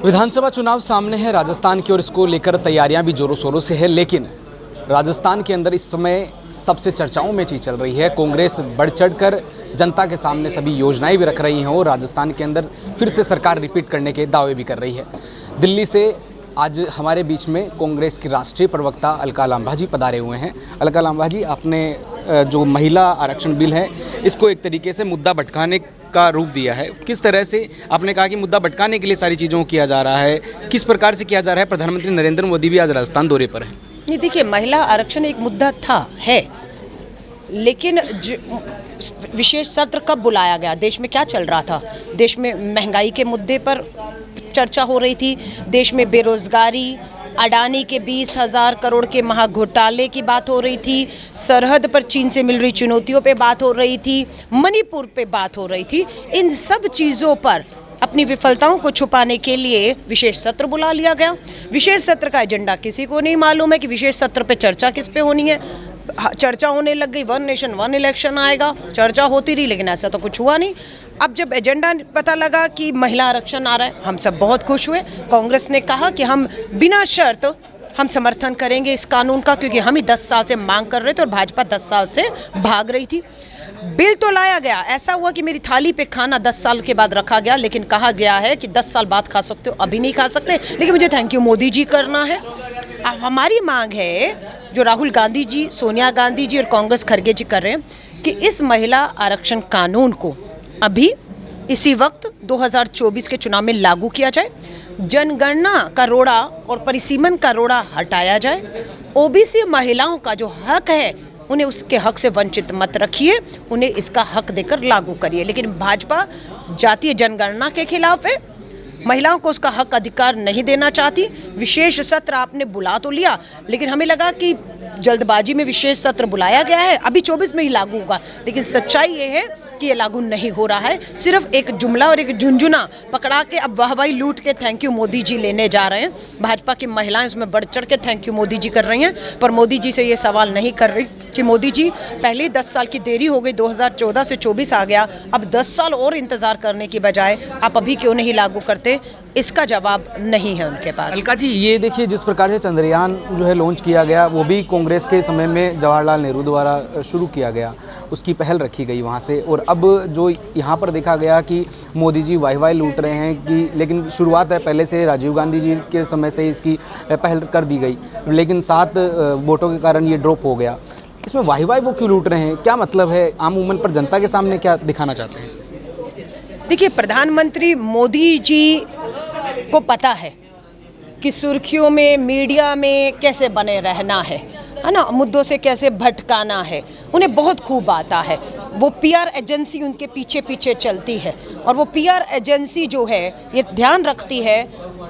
विधानसभा चुनाव सामने है राजस्थान की, और इसको लेकर तैयारियां भी जोरों शोरों से है। लेकिन राजस्थान के अंदर इस समय सबसे चर्चाओं में चीज़ चल रही है। कांग्रेस बढ़ चढ़कर जनता के सामने सभी योजनाएं भी रख रही हैं और राजस्थान के अंदर फिर से सरकार रिपीट करने के दावे भी कर रही है। दिल्ली से आज हमारे बीच में कांग्रेस की राष्ट्रीय प्रवक्ता अलका लांबा जी पधारे हुए हैं। अलका लांबा जी, आपने जो महिला आरक्षण बिल है इसको एक तरीके से मुद्दा भटकाने का रूप दिया है। किस तरह से आपने कहा कि मुद्दा भटकाने के लिए सारी चीज़ों को किया जा रहा है, किस प्रकार से किया जा रहा है? प्रधानमंत्री नरेंद्र मोदी भी आज राजस्थान दौरे पर हैं। नहीं, देखिए, महिला आरक्षण एक मुद्दा है, लेकिन विशेष सत्र कब बुलाया गया? देश में क्या चल रहा था? देश में महंगाई के मुद्दे पर चर्चा हो रही थी, देश में बेरोजगारी, अडानी के 20,000 करोड़ के महाघोटाले की बात हो रही थी, सरहद पर चीन से मिल रही चुनौतियों पे बात हो रही थी, मणिपुर पे बात हो रही थी। इन सब चीज़ों पर अपनी विफलताओं को छुपाने के लिए विशेष सत्र बुला लिया गया। विशेष सत्र का एजेंडा किसी को नहीं मालूम है कि विशेष सत्र पे चर्चा किस पे होनी है। चर्चा होने लग गई, वन नेशन वन इलेक्शन आएगा, चर्चा होती रही, लेकिन ऐसा तो कुछ हुआ नहीं। अब जब एजेंडा पता लगा कि महिला आरक्षण आ रहा है, हम सब बहुत खुश हुए। कांग्रेस ने कहा कि हम बिना शर्त हम समर्थन करेंगे इस कानून का, क्योंकि हम ही 10 साल से मांग कर रहे थे और भाजपा 10 साल से भाग रही थी। बिल तो लाया गया, ऐसा हुआ कि मेरी थाली पे खाना 10 साल के बाद रखा गया, लेकिन कहा गया है कि 10 साल बाद खा सकते हो, अभी नहीं खा सकते। लेकिन मुझे थैंक यू मोदी जी करना है। हमारी मांग है, जो राहुल गांधी जी, सोनिया गांधी जी और कांग्रेस खड़गे जी कर रहे हैं, कि इस महिला आरक्षण कानून को अभी इसी वक्त 2024 के चुनाव में लागू किया जाए, जनगणना का रोड़ा और परिसीमन का रोड़ा हटाया जाए, ओबीसी महिलाओं का जो हक है उन्हें उसके हक से वंचित मत रखिए, उन्हें इसका हक देकर लागू करिए। लेकिन भाजपा जातीय जनगणना के खिलाफ है, महिलाओं को उसका हक अधिकार नहीं देना चाहती। विशेष सत्र आपने बुला तो लिया, लेकिन हमें लगा कि जल्दबाजी में विशेष सत्र बुलाया गया है, अभी 24 में ही लागू होगा, लेकिन सच्चाई ये है कि ये लागू नहीं हो रहा है। सिर्फ एक जुमला और एक झुंझुना पकड़ा के अब वाहवाही लूट के थैंक यू मोदी जी लेने जा रहे हैं। भाजपा की महिलाएं उसमें बढ़ चढ़ के थैंक यू मोदी जी कर रही हैं, पर मोदी जी से ये सवाल नहीं कर रही कि मोदी जी, पहले 10 साल की देरी हो गई, 2014 से 24 आ गया, अब 10 साल और इंतजार करने की बजाय आप अभी क्यों नहीं लागू करते? इसका जवाब नहीं है उनके पास। अलका जी, ये देखिए, जिस प्रकार से चंद्रयान जो है लॉन्च किया गया, वो भी कांग्रेस के समय में जवाहरलाल नेहरू द्वारा शुरू किया गया, उसकी पहल रखी गई वहाँ से। और अब जो यहाँ पर देखा गया कि मोदी जी वाई लूट रहे हैं कि, लेकिन शुरुआत है पहले से राजीव गांधी जी के समय से इसकी पहल कर दी गई, लेकिन 7 वोटों के कारण ये ड्रॉप हो गया। इसमें वाई वो क्यों लूट रहे हैं? क्या मतलब है? आम उम्मन पर जनता के सामने क्या दिखाना चाहते हैं? देखिए, प्रधानमंत्री मोदी जी को पता है कि सुर्खियों में, मीडिया में कैसे बने रहना है ना, मुद्दों से कैसे भटकाना है, उन्हें बहुत खूब आता है। वो पीआर एजेंसी उनके पीछे पीछे चलती है, और वो पीआर एजेंसी जो है ये ध्यान रखती है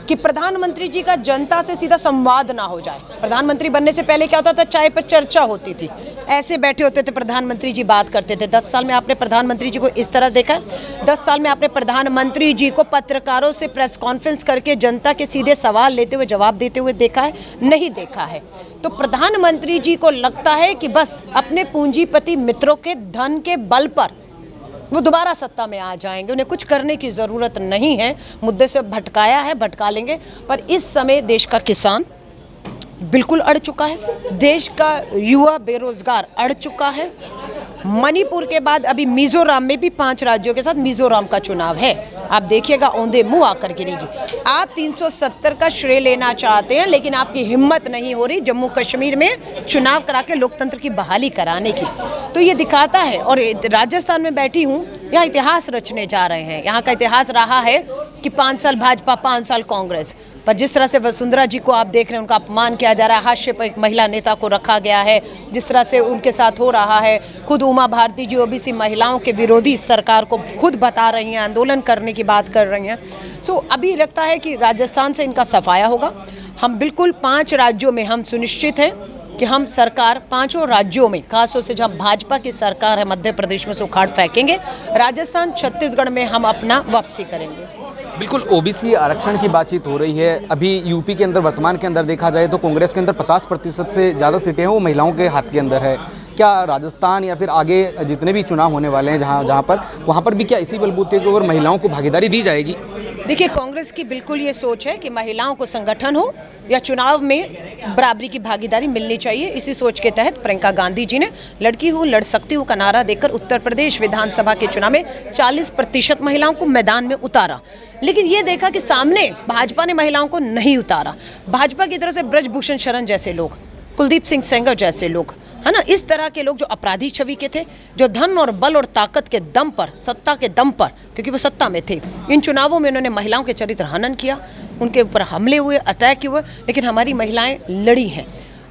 कि प्रधानमंत्री जी का जनता से सीधा संवाद ना हो जाए। प्रधानमंत्री बनने से पहले क्या होता था? चाय पर चर्चा होती थी, ऐसे बैठे होते थे, प्रधानमंत्री जी बात करते थे। 10 साल में आपने प्रधानमंत्री जी को इस तरह देखा है? 10 साल में आपने प्रधानमंत्री जी को पत्रकारों से प्रेस कॉन्फ्रेंस करके जनता के सीधे सवाल लेते हुए, जवाब देते हुए देखा है? नहीं देखा है। तो प्रधानमंत्री जी को लगता है कि बस अपने पूंजीपति मित्रों के धन के बल पर वो दोबारा सत्ता में आ जाएंगे, उन्हें कुछ करने की ज़रूरत नहीं है। मुद्दे से भटकाया है, भटका लेंगे, पर इस समय देश का किसान बिल्कुल अड़ चुका है, देश का युवा बेरोजगार अड़ चुका है। मणिपुर के बाद अभी मिजोरम में भी 5 राज्यों के साथ मिजोरम का चुनाव है। आप देखिएगा, औंधे मुंह आकर गिरेगी। आप 370 का श्रेय लेना चाहते हैं, लेकिन आपकी हिम्मत नहीं हो रही जम्मू कश्मीर में चुनाव करा के लोकतंत्र की बहाली कराने की। तो ये दिखाता है। और राजस्थान में बैठी हूँ, यहाँ इतिहास रचने जा रहे हैं। यहाँ का इतिहास रहा है कि 5 साल भाजपा, 5 साल कांग्रेस, पर जिस तरह से वसुंधरा जी को आप देख रहे हैं, उनका अपमान किया जा रहा है, हाशिए पर एक महिला नेता को रखा गया है, जिस तरह से उनके साथ हो रहा है। खुद उमा भारती जी ओबीसी महिलाओं के विरोधी सरकार को खुद बता रही हैं, आंदोलन करने की बात कर रही हैं। सो अभी लगता है कि राजस्थान से इनका सफाया होगा। हम बिल्कुल 5 राज्यों में हम सुनिश्चित हैं कि हम सरकार 5 राज्यों में, खासतौर से जहाँ भाजपा की सरकार है, मध्य प्रदेश में से उखाड़ फेंकेंगे। राजस्थान, छत्तीसगढ़ में हम अपना वापसी करेंगे। बिल्कुल, ओबीसी आरक्षण की बातचीत हो रही है। अभी यूपी के अंदर, वर्तमान के अंदर देखा जाए तो कांग्रेस के अंदर 50% से ज़्यादा सीटें हैं वो महिलाओं के हाथ के अंदर है। क्या राजस्थान या फिर आगे जितने भी चुनाव होने वाले हैं जहाँ पर वहाँ पर भी क्या इसी बलबूते के ऊपर महिलाओं को भागीदारी दी जाएगी? देखिए, कांग्रेस की बिल्कुल ये सोच है कि महिलाओं को संगठन हो या चुनाव में बराबरी की भागीदारी मिलनी चाहिए। इसी सोच के तहत प्रियंका गांधी जी ने लड़की हूँ लड़ सकती हूँ का नारा देकर उत्तर प्रदेश विधानसभा के चुनाव में 40% महिलाओं को मैदान में उतारा। लेकिन ये देखा कि सामने भाजपा ने महिलाओं को नहीं उतारा। भाजपा की तरफ से ब्रजभूषण शरण जैसे लोग, कुलदीप सिंह सेंगर जैसे लोग, है ना, इस तरह के लोग जो अपराधी छवि के थे, जो धन और बल और ताकत के दम पर, सत्ता के दम पर, क्योंकि वो सत्ता में थे, इन चुनावों में उन्होंने महिलाओं के चरित्र हनन किया, उनके ऊपर हमले हुए, अटैक हुए, लेकिन हमारी महिलाएं लड़ी हैं।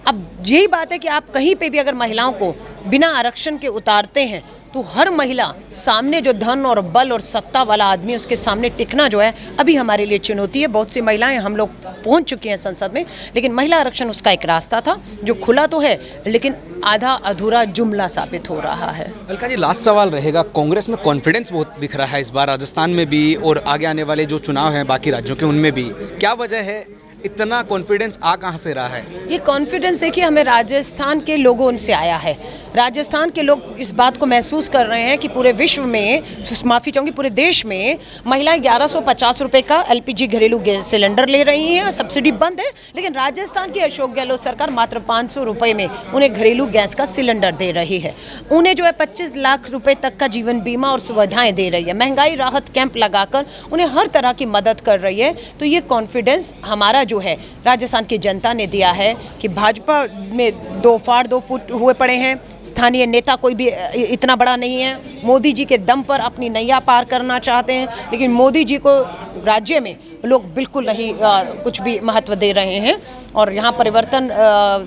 अब यही बात है कि आप कहीं पे भी अगर महिलाओं को बिना आरक्षण के उतारते हैं तो हर महिला सामने जो धन और बल और सत्ता वाला आदमी है उसके सामने टिकना जो है अभी हमारे लिए चुनौती है। बहुत सी महिलाएं हम लोग पहुंच चुकी हैं संसद में, लेकिन महिला आरक्षण उसका एक रास्ता था जो खुला तो है लेकिन आधा अधूरा जुमला साबित हो रहा है। अलका जी, लास्ट सवाल रहेगा। कांग्रेस में कॉन्फिडेंस बहुत दिख रहा है इस बार राजस्थान में भी और आगे आने वाले जो चुनाव हैं बाकी राज्यों के उनमें भी, क्या वजह है? इतना कॉन्फिडेंस आ कहाँ से रहा है? ये कॉन्फिडेंस देखिए हमें राजस्थान के लोगों से आया है। राजस्थान के लोग इस बात को महसूस कर रहे हैं कि पूरे विश्व में, माफ़ी चाहूँगी, पूरे देश में महिलाएं 1150 रुपये का LPG घरेलू गैस सिलेंडर ले रही हैं और सब्सिडी बंद है, लेकिन राजस्थान की अशोक गहलोत सरकार मात्र 500 रुपये में उन्हें घरेलू गैस का सिलेंडर दे रही है। उन्हें जो है 25 लाख रुपये तक का जीवन बीमा और सुविधाएँ दे रही है। महंगाई राहत कैंप लगाकर उन्हें हर तरह की मदद कर रही है। तो ये कॉन्फिडेंस हमारा जो है राजस्थान की जनता ने दिया है कि भाजपा में 2 फाड़ 2 फुट हुए पड़े हैं। स्थानीय नेता कोई भी इतना बड़ा नहीं है। मोदी जी के दम पर अपनी नैया पार करना चाहते हैं, लेकिन मोदी जी को राज्य में लोग बिल्कुल नहीं कुछ भी महत्व दे रहे हैं। और यहाँ परिवर्तन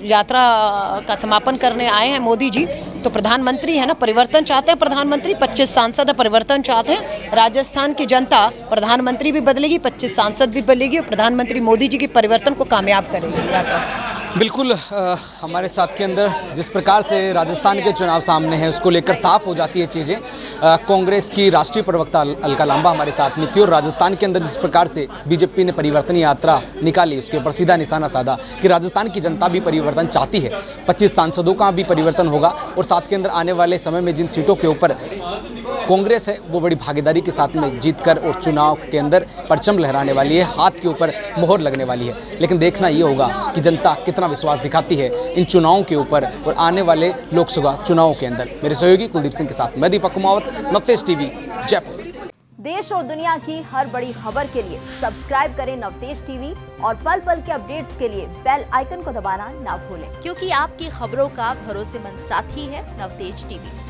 यात्रा का समापन करने आए हैं मोदी जी, तो प्रधानमंत्री है ना, परिवर्तन चाहते हैं प्रधानमंत्री। 25 सांसद परिवर्तन चाहते हैं। राजस्थान की जनता प्रधानमंत्री भी बदलेगी, 25 सांसद भी बदलेगी और प्रधानमंत्री मोदी जी के परिवर्तन को कामयाब करेगी। बिल्कुल हमारे साथ के अंदर जिस प्रकार से राजस्थान के चुनाव सामने हैं उसको लेकर साफ हो जाती है चीज़ें। कांग्रेस की राष्ट्रीय प्रवक्ता अलका लांबा हमारे साथ में थी और राजस्थान के अंदर जिस प्रकार से बीजेपी ने परिवर्तन यात्रा निकाली उसके ऊपर सीधा निशाना साधा कि राजस्थान की जनता भी परिवर्तन चाहती है। 25 सांसदों का भी परिवर्तन होगा और साथ के अंदर आने वाले समय में जिन सीटों के ऊपर कांग्रेस है वो बड़ी भागीदारी के साथ में जीतकर और चुनाव के अंदर परचम लहराने वाली है, हाथ के ऊपर मोहर लगने वाली है। लेकिन देखना ये होगा कि जनता कितना विश्वास दिखाती है इन चुनावों के ऊपर और आने वाले लोकसभा चुनावों के अंदर। मेरे सहयोगी कुलदीप सिंह के साथ मैं दीपक कुमावत, नवतेज टीवी, जयपुर। देश और दुनिया की हर बड़ी खबर के लिए सब्सक्राइब करें नवतेज टीवी और पल पल के अपडेट्स के लिए बेल आइकन को दबाना ना भूलें, क्योंकि आपकी खबरों का भरोसेमंद साथी है नवतेज टीवी।